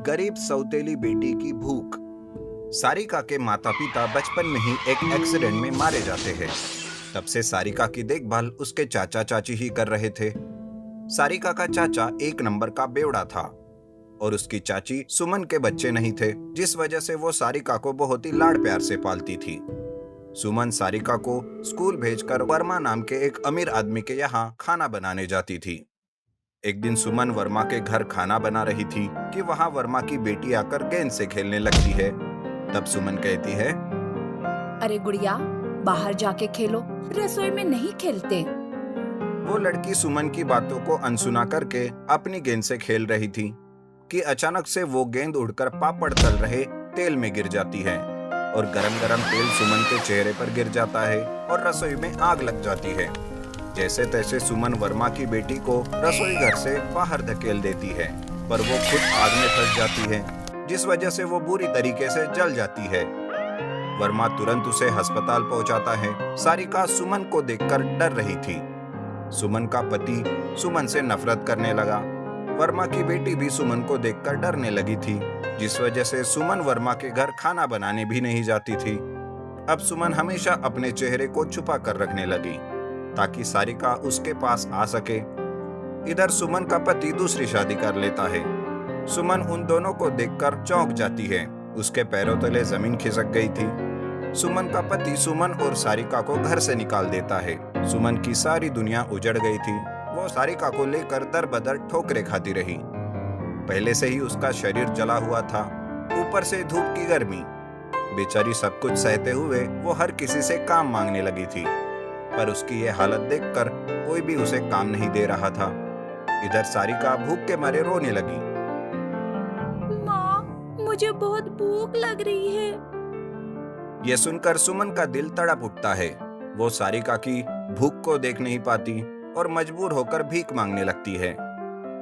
गरीब सौतेली बेटी की भूख। सारिका के माता पिता बचपन में ही एक एक्सीडेंट में मारे जाते हैं। तब से सारिका की देखभाल उसके चाचा चाची ही कर रहे थे। सारिका का चाचा एक नंबर का बेवड़ा था और उसकी चाची सुमन के बच्चे नहीं थे, जिस वजह से वो सारिका को बहुत ही लाड़ प्यार से पालती थी। सुमन सारिका को स्कूल भेजकर वर्मा नाम के एक अमीर आदमी के यहाँ खाना बनाने जाती थी। एक दिन सुमन वर्मा के घर खाना बना रही थी कि वहां वर्मा की बेटी आकर गेंद से खेलने लगती है। तब सुमन कहती है, अरे गुड़िया, बाहर जाके खेलो, रसोई में नहीं खेलते। वो लड़की सुमन की बातों को अनसुना करके अपनी गेंद से खेल रही थी कि अचानक से वो गेंद उड़कर पापड़ तल रहे तेल में गिर जाती है और गरम गरम तेल सुमन के चेहरे पर गिर जाता है और रसोई में आग लग जाती है। जैसे तैसे सुमन वर्मा की बेटी को रसोई घर से बाहर धकेल देती है, पर वो खुद आग में फंस जाती है, जिस वजह से वो बुरी तरीके से जल जाती है। वर्मा तुरंत उसे अस्पताल पहुंचाता है। सारिका सुमन को देखकर डर रही थी। सुमन का पति सुमन से नफरत करने लगा। वर्मा की बेटी भी सुमन को देखकर डरने लगी थी, जिस वजह से सुमन वर्मा के घर खाना बनाने भी नहीं जाती थी। अब सुमन हमेशा अपने चेहरे को छुपा कर रखने लगी ताकि सारिका उसके पास आ सके। इधर सुमन का पति दूसरी शादी कर लेता है। सुमन उन दोनों को देखकर चौंक जाती है। उसके पैरों तले जमीन खिसक गई थी। सुमन का पति सुमन और सारिका को घर से निकाल देता है। सुमन की सारी दुनिया उजड़ गई थी। वो सारिका को लेकर दर बदर ठोकरें खाती रही। पहले से ही उसका शरीर जला हुआ था, ऊपर से धूप की गर्मी। बेचारी सब कुछ सहते हुए वो हर किसी से काम मांगने लगी थी, पर उसकी ये हालत देखकर कोई भी उसे काम नहीं दे रहा था। इधर सारिका भूख के मारे रोने लगी। माँ, मुझे बहुत भूख लग रही है। ये सुनकर सुमन का दिल तड़प उठता है। वो सारिका की भूख को देख नहीं पाती और मजबूर होकर भीख मांगने लगती है।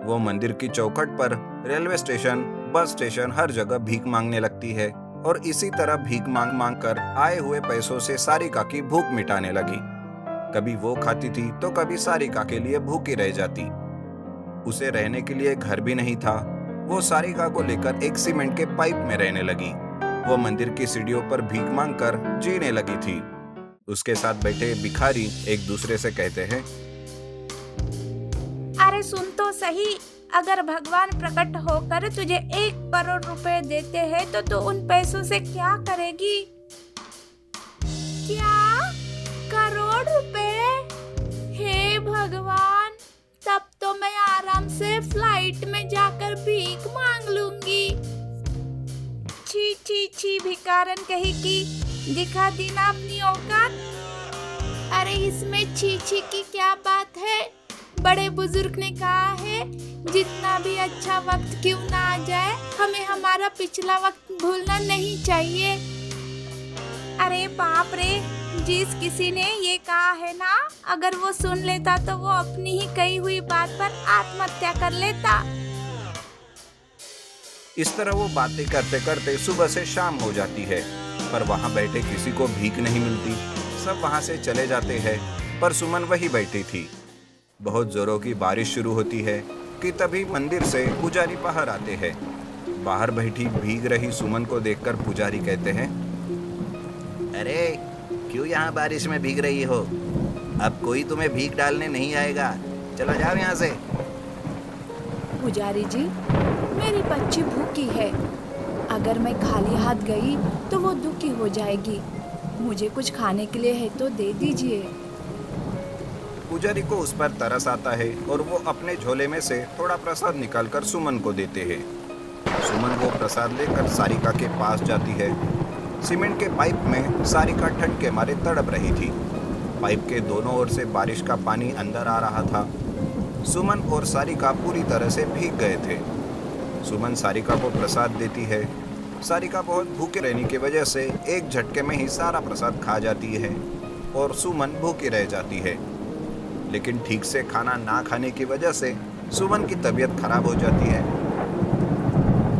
वो मंदिर की चौखट पर, रेलवे स्टेशन, बस स्टेशन, हर जगह भीख मांगने लगती है और इसी तरह भीख मांग मांग कर आए हुए पैसों से सारिका की भूख मिटाने लगी। कभी वो खाती थी तो कभी सारिका के लिए भूखी रह जाती। उसे रहने के लिए घर भी नहीं था। वो सारिका को लेकर एक सीमेंट के पाइप में रहने लगी। वो मंदिर की सीढ़ियों पर भीख मांगकर जीने लगी थी। उसके साथ बैठे भिखारी एक दूसरे से कहते हैं, अरे सुन तो सही, अगर भगवान प्रकट होकर तुझे 1 करोड़ रुपए देते हैं तो तू उन पैसों से क्या करेगी? क्या? करोड़ रुपए? हे भगवान, तब तो मैं आराम से फ्लाइट में जाकर भीख मांग लूंगी। छी छी छी, भिखारन कही की, दिखा दी ना अपनी औकात। अरे इसमें छी छी की क्या बात है? बड़े बुजुर्ग ने कहा है, जितना भी अच्छा वक्त क्यों ना आ जाए, हमें हमारा पिछला वक्त भूलना नहीं चाहिए। अरे बाप रे, जिस किसी ने ये कहा है ना, अगर वो सुन लेता तो वो अपनी ही कही हुई बात पर आत्महत्या कर लेता। इस तरह वो बातें करते करते सुबह से शाम हो जाती है, पर वहाँ बैठे किसी को भीख नहीं मिलती। सब वहाँ से चले जाते हैं, पर सुमन वही बैठी थी। बहुत जोरों की बारिश शुरू होती है कि तभी मंदिर से पुजारी बाहर आते हैं। बाहर बैठी भीग रही सुमन को देखकर पुजारी कहते हैं, अरे क्यों यहाँ बारिश में भीग रही हो? अब कोई तुम्हें भीख डालने नहीं आएगा, चला जाओ यहाँ से। पुजारी जी, मेरी बच्ची भूखी है। अगर मैं खाली हाथ गई तो वो दुखी हो जाएगी। मुझे कुछ खाने के लिए है तो दे दीजिए। पुजारी को उस पर तरस आता है और वो अपने झोले में से थोड़ा प्रसाद निकालकर सुमन को देते हैं। सुमन वो प्रसाद लेकर सारिका के पास जाती है। सीमेंट के पाइप में सारिका ठंड के मारे तड़प रही थी। पाइप के दोनों ओर से बारिश का पानी अंदर आ रहा था। सुमन और सारिका पूरी तरह से भीग गए थे। सुमन सारिका को प्रसाद देती है। सारिका बहुत भूखे रहने की वजह से एक झटके में ही सारा प्रसाद खा जाती है और सुमन भूखी रह जाती है। लेकिन ठीक से खाना ना खाने की वजह से सुमन की तबीयत खराब हो जाती है।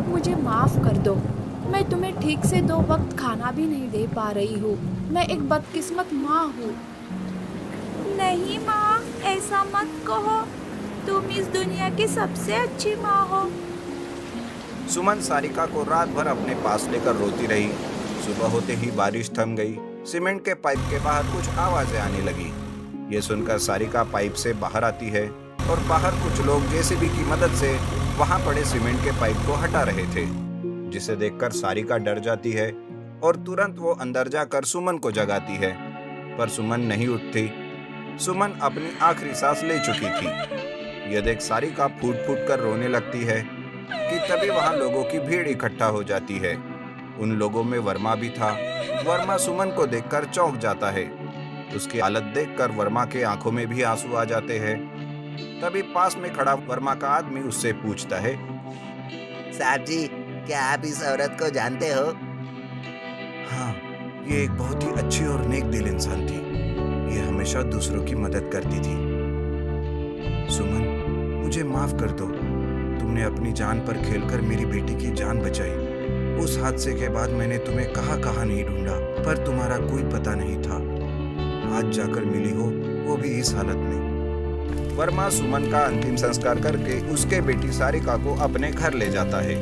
मुझे माफ कर दो, मैं तुम्हें ठीक से 2 वक्त खाना भी नहीं दे पा रही हूँ। मैं एक बदकिस्मत माँ हूँ। नहीं माँ, ऐसा मत कहो, तुम इस दुनिया की सबसे अच्छी माँ हो। सुमन सारिका को रात भर अपने पास लेकर रोती रही। सुबह होते ही बारिश थम गई। सीमेंट के पाइप के बाहर कुछ आवाजें आने लगी। ये सुनकर सारिका पाइप से बाहर आती है और बाहर कुछ लोग जेसीबी की मदद से वहां पड़े सीमेंट के पाइप को हटा रहे थे, जिसे देखकर सारिका डर जाती है और तुरंत वो अंदर जाकर सुमन को जगाती है, पर सुमन नहीं उठती। सुमन अपनी आखिरी सांस ले चुकी थी। यह देख सारिका फूट फूट कर रोने लगती है कि तभी वहां लोगों की भीड़ इकट्ठा हो जाती है। उन लोगों में वर्मा भी था। वर्मा सुमन को देखकर चौंक जाता है। उसकी हालत देखकर वर्मा के आंखों में भी आंसू आ जाते हैं। तभी पास में खड़ा वर्मा का आदमी उससे पूछता है, साहब जी, क्या आप इस औरत को जानते हो? हाँ, ये एक बहुत ही अच्छी और नेक दिल इंसान थी। ये हमेशा दूसरों की मदद करती थी। सुमन, मुझे माफ कर दो। तुमने अपनी जान पर खेलकर मेरी बेटी की जान बचाई। उस हादसे के बाद मैंने तुम्हें कहाँ नहीं ढूंढा, पर तुम्हारा कोई पता नहीं था। आज जाकर मिली हो, वो भी इस हालत में। वर्मा सुमन का अंतिम संस्कार करके उसके बेटी सारिका को अपने घर ले जाता है।